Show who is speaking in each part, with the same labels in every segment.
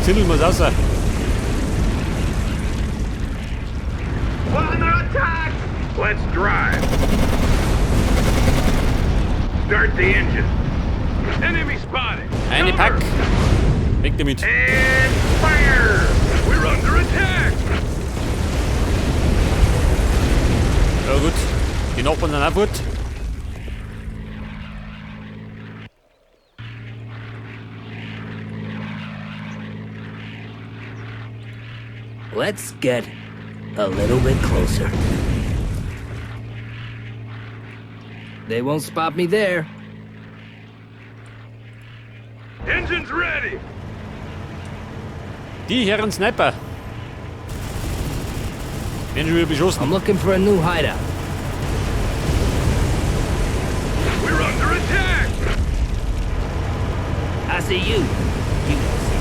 Speaker 1: Zindel muss raus.
Speaker 2: Well, under attack! Let's drive. Start the engine. Enemy spotted.
Speaker 1: Eine Pack. Weg damit.
Speaker 2: And fire! We're under attack!
Speaker 1: Ja gut. Die Nachbarn sind auch gut.
Speaker 3: Let's get a little bit closer. They won't spot me there.
Speaker 2: Engine's ready!
Speaker 1: Die Herren Sniper. Werden schon wieder beschossen.
Speaker 3: I'm looking for a new hideout.
Speaker 2: We're under attack!
Speaker 3: I see you. You don't see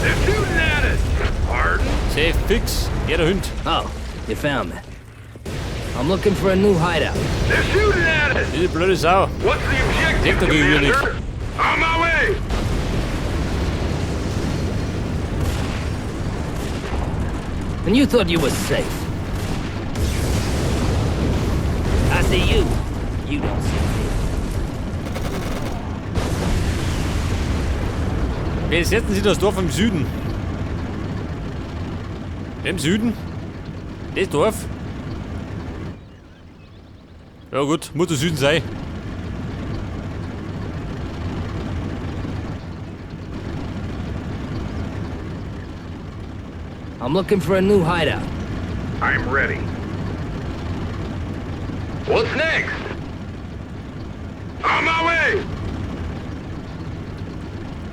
Speaker 2: They're shooting at us! Pardon?
Speaker 1: Safe, fix. Ja, der Hund.
Speaker 3: me. Oh, you found me. I'm looking for a new hideout.
Speaker 2: They're shooting at us!
Speaker 1: Diese blöde Sau.
Speaker 2: What's the objective,
Speaker 1: Take the unit.
Speaker 2: Commander? On my way!
Speaker 3: And you thought you were safe. I see you. You don't see me.
Speaker 1: Besetzen Sie das Dorf im Süden. Im Süden? Das Dorf? Ja gut, muss der Süden sein.
Speaker 3: I'm looking for a new hideout.
Speaker 2: I'm ready. What's next? On my way!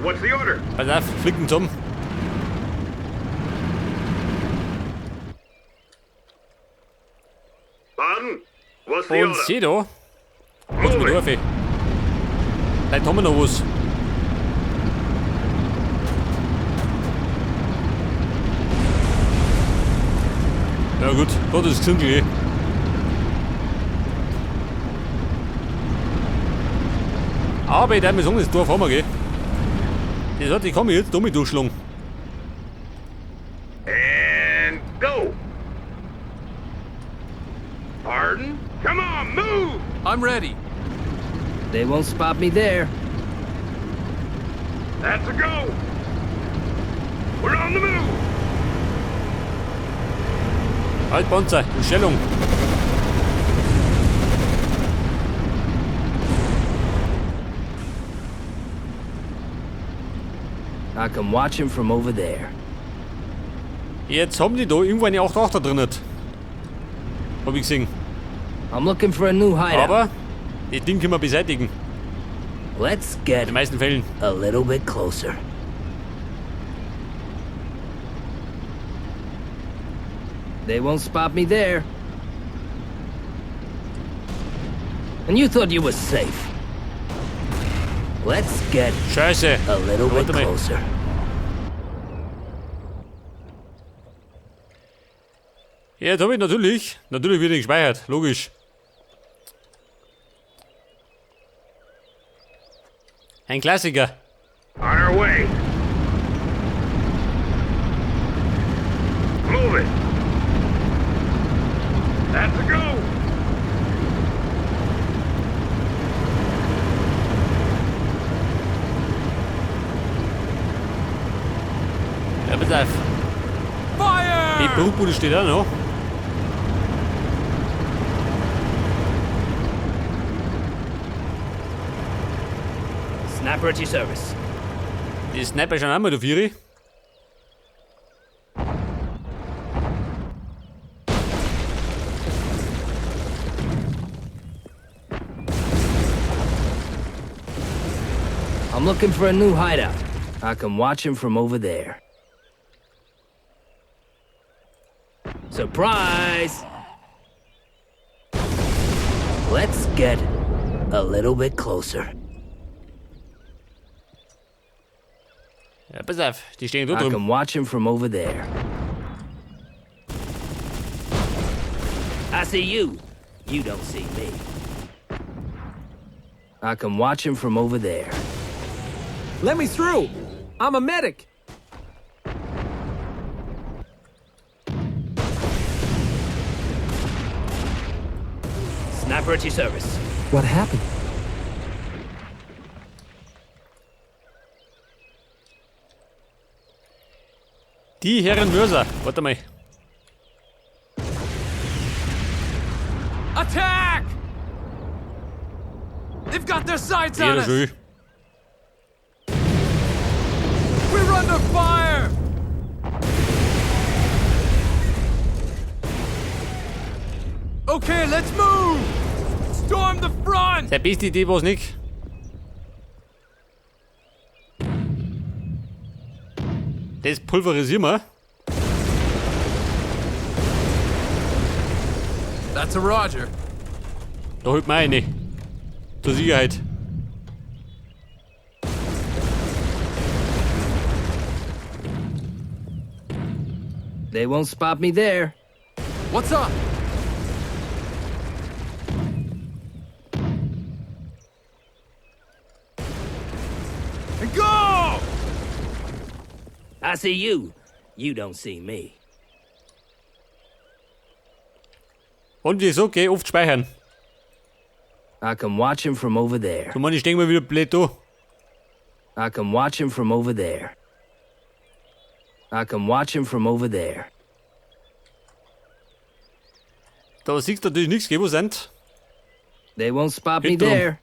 Speaker 2: What's the order?
Speaker 1: Pass auf, flicken zum.
Speaker 2: Pardon? What's the
Speaker 1: Und
Speaker 2: order?
Speaker 1: sieh da. Was mit
Speaker 2: Move it.
Speaker 1: Dorf? Vielleicht haben wir noch was. Ja gut, dort ist das Gesindel. Aber ich darf mir sagen, das Dorf haben wir, gell? Das hat, ich kann mich jetzt damit durchschlagen.
Speaker 2: And go! Pardon? Come on, move!
Speaker 4: I'm ready.
Speaker 3: They won't spot me there.
Speaker 2: That's a go! We're on the move!
Speaker 1: Halt, Panzer, in Stellung.
Speaker 3: I can watch him from over there.
Speaker 1: Jetzt haben die da irgendwo eine 8-8er drin. Hab ich gesehen.
Speaker 3: I'm looking for a new hideout.
Speaker 1: Aber das Ding können wir beseitigen.
Speaker 3: Let's
Speaker 1: In
Speaker 3: get
Speaker 1: den meisten Fällen.
Speaker 3: a little bit closer. They won't spot me there. And you thought you were safe. Let's get
Speaker 1: Scheiße.
Speaker 3: a little bit
Speaker 1: Warte mal.
Speaker 3: closer.
Speaker 1: Ja, jetzt habe ich natürlich wieder gespeichert. Logisch. Ein Klassiker.
Speaker 2: On our way! Move it! That's a go!
Speaker 1: Ja, pass auf.
Speaker 4: Fire!
Speaker 1: Die Brutbude steht da noch.
Speaker 3: Sniper at your service.
Speaker 1: Die Sniper schon einmal, du Vieri.
Speaker 3: I'm looking for a new hideout. I can watch him from over there. Surprise! Let's get a little bit closer.
Speaker 1: Ja, pass auf, die stehen da
Speaker 3: I
Speaker 1: drum.
Speaker 3: can watch him from over there. I see you. You don't see me. I can watch him from over there.
Speaker 4: Let me through. I'm a medic.
Speaker 3: Snapper at your service.
Speaker 4: What happened?
Speaker 1: Die Herren Mörser. Warte mal.
Speaker 4: Attack! They've got their sights on
Speaker 1: Jeder
Speaker 4: us.
Speaker 1: schön.
Speaker 4: We're under fire. Okay, let's move. Storm the front.
Speaker 1: Der beste Idee war's nicht. Das pulverisieren wir.
Speaker 4: That's a Roger.
Speaker 1: Da holt man eine. Zur Sicherheit.
Speaker 3: They won't spot me there.
Speaker 4: What's up? And go!
Speaker 3: I see you. You don't see me.
Speaker 1: Und wieso? Geh oft speichern.
Speaker 3: I can watch him from over there.
Speaker 1: So, Mann, ich denke mal wieder blöd da.
Speaker 3: I can watch him from over there. I can watch him from over there.
Speaker 1: Da siehst du natürlich nichts, geh, wo sind.
Speaker 3: They won't spot me
Speaker 1: Geht drum.
Speaker 3: there.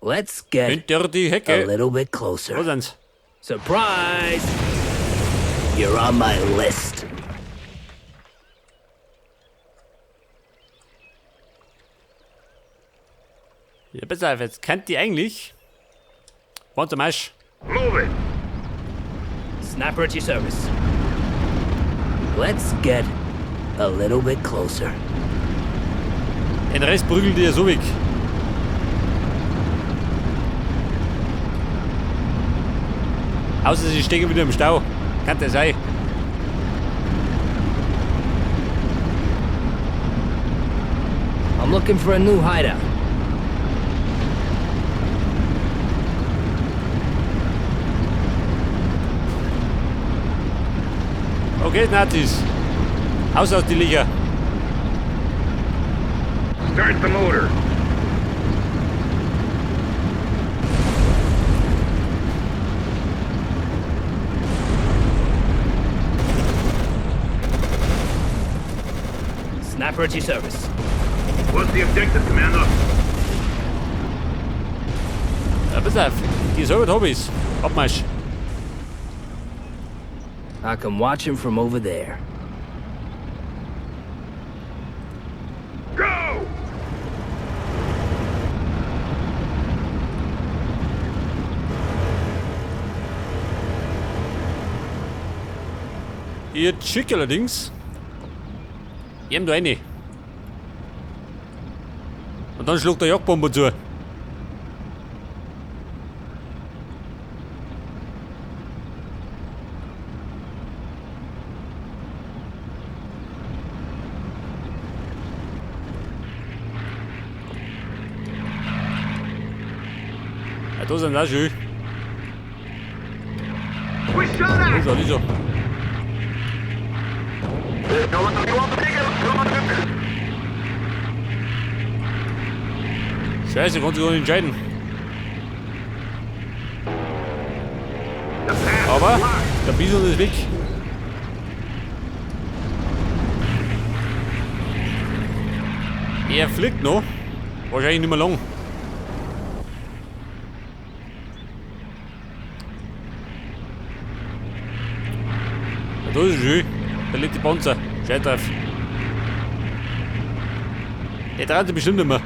Speaker 3: Let's get
Speaker 1: Hinter die
Speaker 3: a
Speaker 1: Hecke.
Speaker 3: little bit
Speaker 1: Wo
Speaker 3: closer.
Speaker 1: sind's?
Speaker 3: Surprise! You're on my list.
Speaker 1: Ja, pass auf, jetzt kennt die eigentlich. Warte mal.
Speaker 2: Move it.
Speaker 3: Snapper at your service. Let's get a little bit closer.
Speaker 1: Den Rest prügelt ihr so weg. Außer sie stecken wieder im Stau. Kann das sein?
Speaker 3: I'm looking for a new hideout.
Speaker 1: Okay, Nazis. Aus die Licher.
Speaker 2: Start the motor.
Speaker 3: Snapper at your service.
Speaker 2: What's the objective, Commander?
Speaker 1: Ja, pass auf. Die selber Hobbys. Abmarsch.
Speaker 3: I can watch him from over there.
Speaker 2: Go!
Speaker 1: Ihr Chick allerdings. Ihm da eine. Und dann schluckt der Jagdbomber zu. Ja, da sind auch schön.
Speaker 2: We shot at!
Speaker 1: So, so. Scheiße, konnte sich gar nicht entscheiden.
Speaker 2: The path
Speaker 1: Aber
Speaker 2: is locked.
Speaker 1: der Bison ist weg. Er fliegt noch. Wahrscheinlich nicht mehr lang. Ja, da ist er schön. Da liegt die Panzer. Scheiß drauf. Der traut sich bestimmt nicht mehr.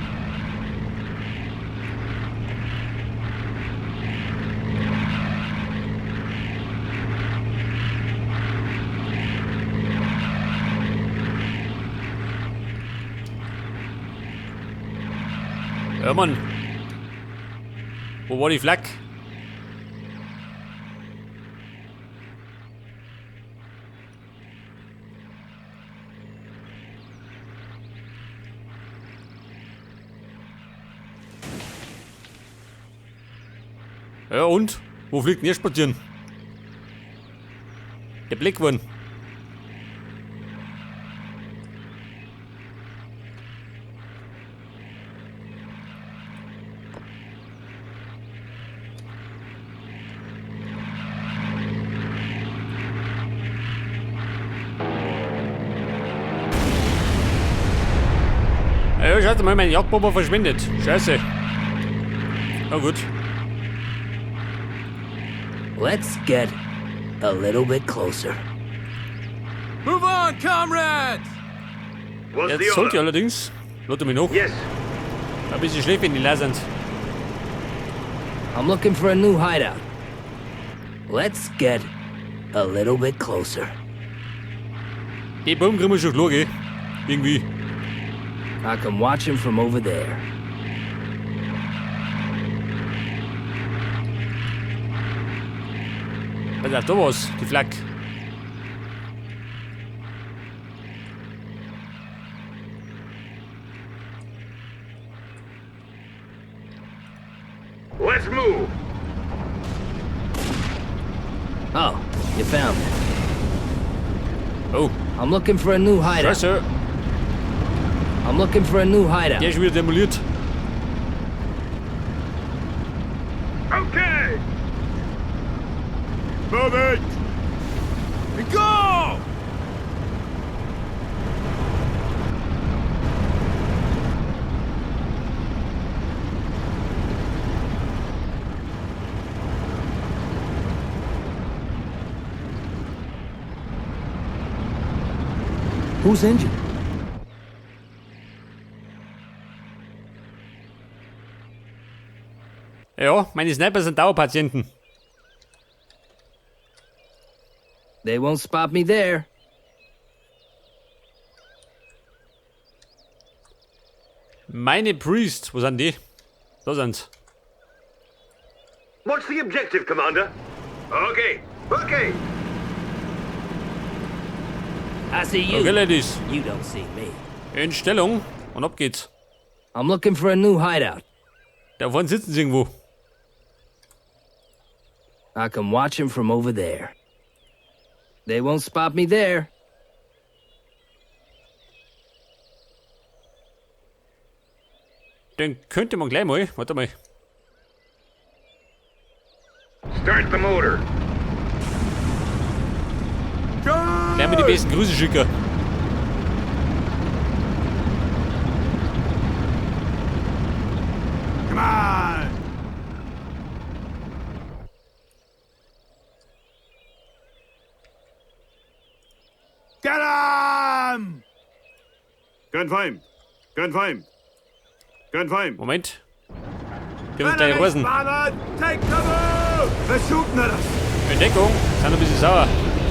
Speaker 1: Ja, Mann. Wo war die Flak? Ja und? Wo fliegt denn ihr spazieren? Der Blackwurm. Ja, schaut mal, mein Jagdbomber verschwindet. Scheiße. Na gut.
Speaker 3: Let's get a little bit closer.
Speaker 4: Move on, comrades!
Speaker 2: What's the
Speaker 1: Jetzt sollt ihr
Speaker 2: order?
Speaker 1: allerdings, Lotte mich noch,
Speaker 2: Yes.
Speaker 1: ein bisschen schläft, wenn die leer sind.
Speaker 3: I'm looking for a new hideout. Let's get a little bit closer.
Speaker 1: Die Baum kriegen wir schon klar, gell? Irgendwie.
Speaker 3: I can watch him from over there.
Speaker 1: Was ist da was? Die Flak.
Speaker 2: Let's move.
Speaker 3: Oh, you found it.
Speaker 1: Oh,
Speaker 3: I'm looking for a new hideout.
Speaker 1: Scheiße.
Speaker 3: I'm looking for a new hideout.
Speaker 1: Der ist wieder demoliert.
Speaker 2: Okay.
Speaker 4: Move it! And go!
Speaker 3: Who's injured?
Speaker 1: Ja, meine Sniper sind Dauerpatienten.
Speaker 3: They won't spot me there.
Speaker 1: Meine Priest, wo sind die? Da sind's.
Speaker 2: What's the objective, Commander? Okay. Okay.
Speaker 3: I see you.
Speaker 1: Okay, Ladies.
Speaker 3: You don't see me.
Speaker 1: In Stellung und ab geht's.
Speaker 3: I'm looking for a new hideout.
Speaker 1: Da vorne sitzen sie irgendwo.
Speaker 3: I can watch him from over there. They won't spot me there.
Speaker 1: Den könnte man gleich mal. Warte mal.
Speaker 2: Start the motor.
Speaker 1: Gleich mal die besten Grüße schicken.
Speaker 4: Come on! Get him!
Speaker 2: Confirmed. Confirmed. Confirmed.
Speaker 1: Moment. Wir müssen gleich rasen.
Speaker 4: Take cover! They're shooting at us!
Speaker 1: In Deckung. Sind ein bisschen sauer.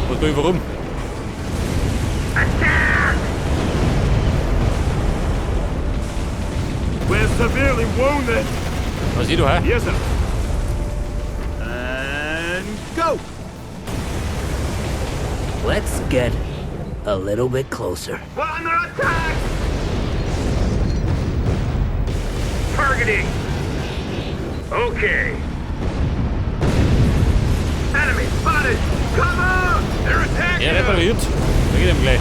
Speaker 1: Was will ich warum?
Speaker 2: We're severely wounded.
Speaker 1: Was sieh du, hä?
Speaker 2: Yes, sir.
Speaker 4: And go!
Speaker 3: Let's get a little bit closer.
Speaker 2: We're under attack. Targeting. Okay. Enemy spotted. Cover! They're attacking
Speaker 1: Er
Speaker 2: us.
Speaker 1: repariert. Da geht ihm gleich.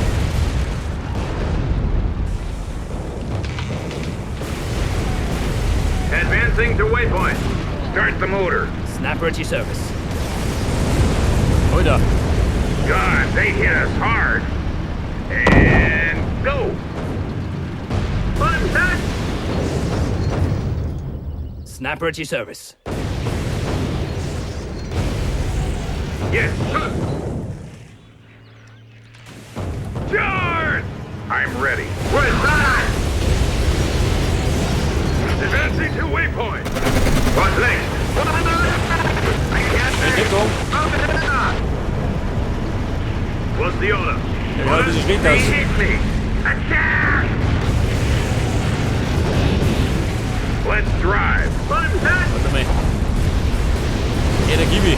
Speaker 2: Advancing to waypoint. Start the motor.
Speaker 3: Snapper at your service.
Speaker 1: Alter.
Speaker 2: God, they hit us hard. And go. One touch.
Speaker 3: Snapper at your service.
Speaker 2: Yes, good. Charge! I'm ready. We're done. Advancing to waypoint. What's next? I can't
Speaker 1: In
Speaker 2: see.
Speaker 1: Deckung.
Speaker 2: What's the order?
Speaker 1: Der schaut ein bisschen schlecht
Speaker 2: They
Speaker 1: aus.
Speaker 2: hit me. Attack! Let's drive. One touch.
Speaker 1: Warte mal. Ja, der Gibi.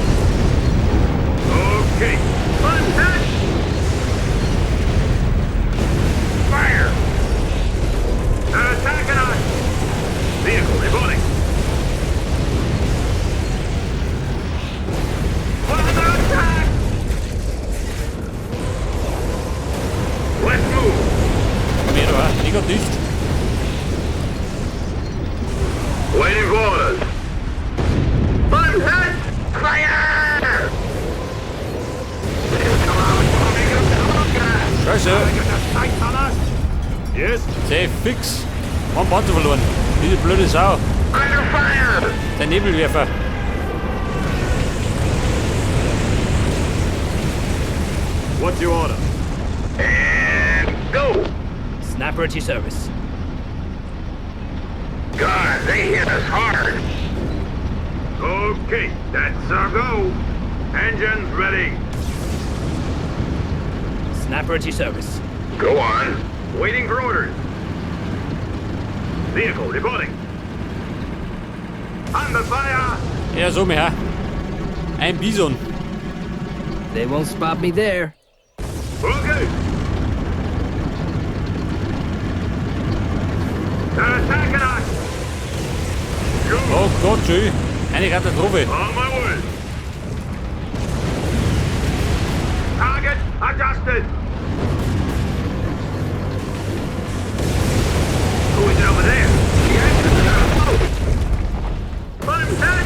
Speaker 2: Okay. One touch. Fire. They're attacking us. Vehicle reporting.
Speaker 1: fertig.
Speaker 2: Waiting for orders. I'm hit! Fire!
Speaker 1: Scheiße.
Speaker 4: Get the sights on us!
Speaker 2: Yes?
Speaker 1: Safe, fix. Ein Panzer verloren. Diese blöde Sau.
Speaker 2: Under fire!
Speaker 1: Der Nebelwerfer.
Speaker 2: What's your order? And go!
Speaker 3: Snapper at your service.
Speaker 2: God, they hit us hard. Okay, that's our go. Engines ready.
Speaker 3: Snapper at your service.
Speaker 2: Go on. Waiting for orders. Vehicle reporting. Under fire!
Speaker 1: Ja, so, mehr. Ein Bison.
Speaker 3: They won't spot me there.
Speaker 2: Okay. They're attacking us. Go.
Speaker 1: Oh Gott, schön. Eine Katastrophe.
Speaker 2: On my way. Target adjusted. Who is it over there? The engines are gonna blow. I'm hit.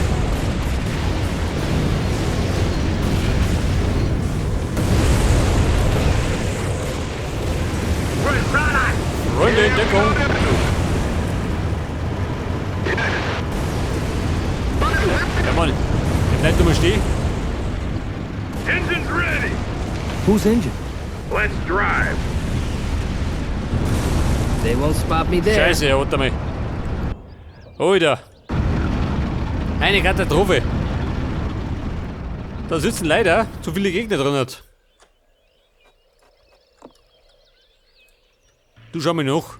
Speaker 2: We're in front of us.
Speaker 1: Runde in Deckung. Jawohl. Bleib du mal stehen.
Speaker 2: Engines ready.
Speaker 3: Who's injured?
Speaker 2: Let's drive.
Speaker 3: They won't spot me there.
Speaker 1: Scheiße, er hat einmal. Alter. Eine Katastrophe. Da sitzen leider zu viele Gegner drin. Hat. Du schau mal noch.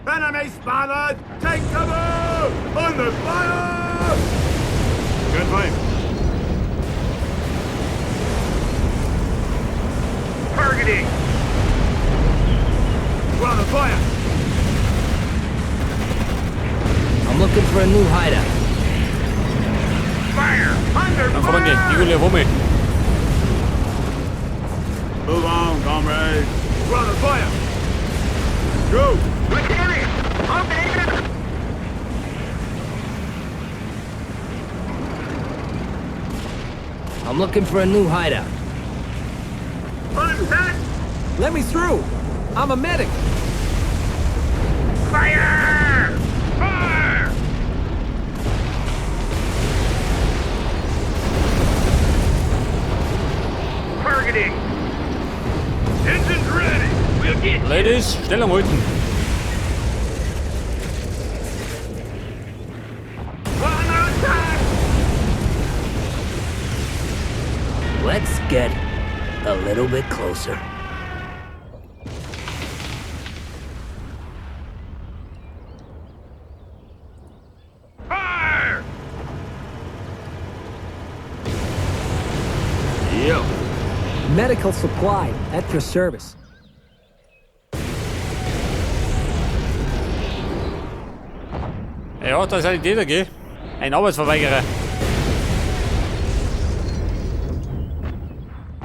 Speaker 4: Enemy spotted! Take cover! Under fire!
Speaker 2: Good fight. Targeting.
Speaker 4: We're under fire!
Speaker 3: I'm looking for a new hideout.
Speaker 2: Fire. Under
Speaker 1: Dan kom ik niet. Die wil je voor me.
Speaker 4: Move on, comrades! We're under fire! Go!
Speaker 2: Mechanic. Okay.
Speaker 3: I'm looking for a new hideout.
Speaker 2: I'm hit.
Speaker 3: Let me through. I'm a medic.
Speaker 2: Fire. Fire. Targeting. Engines ready. We'll get you.
Speaker 1: Ladies, Stellung halten.
Speaker 2: We're under attack.
Speaker 3: Let's get a little bit closer.
Speaker 2: Fire.
Speaker 4: Yep.
Speaker 5: Medical supply at your service.
Speaker 1: Ja, da ist ein Täter, gell? Ein Arbeitsverweigerer.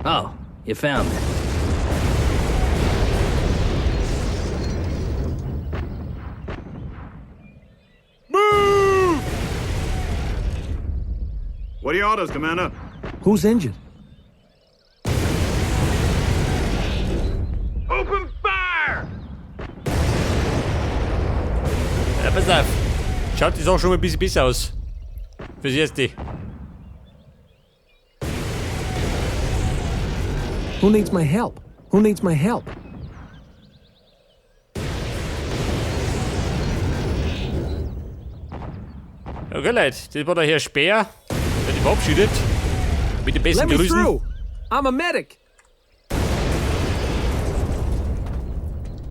Speaker 3: Oh, you found me.
Speaker 2: Move. What are your orders, Commander?
Speaker 5: Who's injured?
Speaker 2: Open fire.
Speaker 1: Ja, pass auf. Schaut das auch schon mal ein bisschen besser aus. Fürs Erste.
Speaker 5: Who needs my help? Who needs my help?
Speaker 1: Okay, Leute, das war der Herr Speer. Der hat sich verabschiedet. Mit den besten
Speaker 5: Let me
Speaker 1: Grüßen.
Speaker 5: through. I'm a medic.